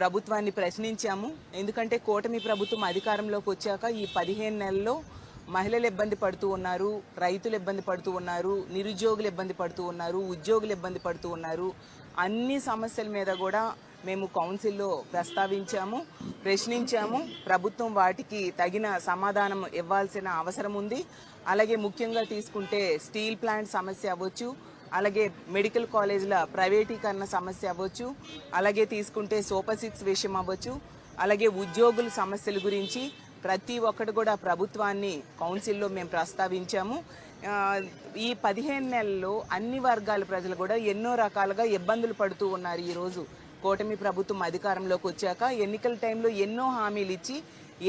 ప్రభుత్వాన్ని ప్రశ్నించాము. ఎందుకంటే కూటమి ప్రభుత్వం అధికారంలోకి వచ్చాక ఈ 15 నెలల్లో మహిళలు ఇబ్బంది పడుతూ ఉన్నారు, రైతులు ఇబ్బంది పడుతూ ఉన్నారు, నిరుద్యోగులు ఇబ్బంది పడుతూ ఉన్నారు, ఉద్యోగులు ఇబ్బంది పడుతూ ఉన్నారు. అన్ని సమస్యల మీద కూడా మేము కౌన్సిల్లో ప్రస్తావించాము, ప్రశ్నించాము. ప్రభుత్వం వాటికి తగిన సమాధానం ఇవ్వాల్సిన అవసరం ఉంది. అలాగే ముఖ్యంగా తీసుకుంటే స్టీల్ ప్లాంట్ సమస్య అవ్వచ్చు, అలాగే మెడికల్ కాలేజీల ప్రైవేటీకరణ సమస్య అవ్వచ్చు, అలాగే తీసుకుంటే సూపర్ 6 విషయం అవ్వచ్చు, అలాగే ఉద్యోగుల సమస్యల గురించి ప్రతి ఒక్కటి కూడా ప్రభుత్వాన్ని కౌన్సిల్లో మేము ప్రస్తావించాము. ఈ 15 నెలల్లో అన్ని వర్గాల ప్రజలు కూడా ఎన్నో రకాలుగా ఇబ్బందులు పడుతూ ఉన్నారు. ఈరోజు కూటమి ప్రభుత్వం అధికారంలోకి వచ్చాక ఎన్నికల టైంలో ఎన్నో హామీలు ఇచ్చి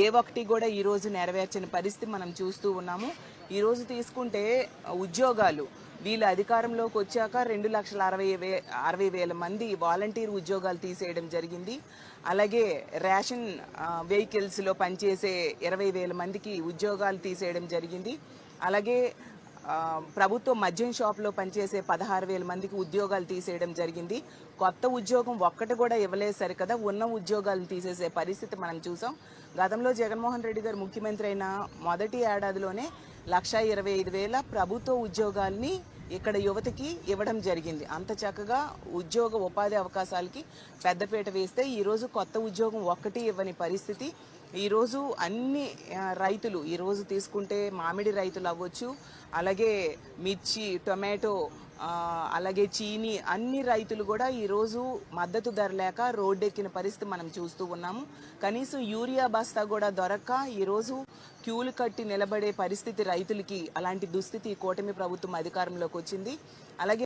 ఏ ఒక్కటి కూడా ఈరోజు నెరవేర్చని పరిస్థితి మనం చూస్తూ ఉన్నాము. ఈరోజు తీసుకుంటే ఉద్యోగాలు వీళ్ళు అధికారంలోకి వచ్చాక 2,60,000 మంది వాలంటీర్ ఉద్యోగాలు తీసేయడం జరిగింది. అలాగే రేషన్ వెహికల్స్లో పనిచేసే 20,000 మందికి ఉద్యోగాలు తీసేయడం జరిగింది. అలాగే ప్రభుత్వ మద్యం షాప్లో పనిచేసే 16,000 మందికి ఉద్యోగాలు తీసేయడం జరిగింది. కొత్త ఉద్యోగం ఒక్కటి కూడా ఇవ్వలేదు సరికదా, ఉన్న ఉద్యోగాలను తీసేసే పరిస్థితి మనం చూసాం. గతంలో జగన్మోహన్ రెడ్డి గారు ముఖ్యమంత్రి అయిన మొదటి ఏడాదిలోనే 1,25,000 ప్రభుత్వ ఉద్యోగాల్ని ఇక్కడ యువతకి ఇవ్వడం జరిగింది. అంత చక్కగా ఉద్యోగ ఉపాధి అవకాశాలకి పెద్దపీట వేస్తే ఈరోజు కొత్త ఉద్యోగం ఒక్కటి ఇవ్వని పరిస్థితి. ఈరోజు అన్ని రైతులు ఈరోజు తీసుకుంటే మామిడి రైతులు అవ్వచ్చు, అలాగే మిర్చి, టొమాటో, అలాగే చీని అన్ని రైతులు కూడా ఈరోజు మద్దతు ధర లేక రోడ్డెక్కిన పరిస్థితి మనం చూస్తూ ఉన్నాము. కనీసం యూరియా బస్తా కూడా దొరక్క ఈరోజు క్యూలు కట్టి నిలబడే పరిస్థితి రైతులకి, అలాంటి దుస్థితి కూటమి ప్రభుత్వం అధికారంలోకి వచ్చింది. అలాగే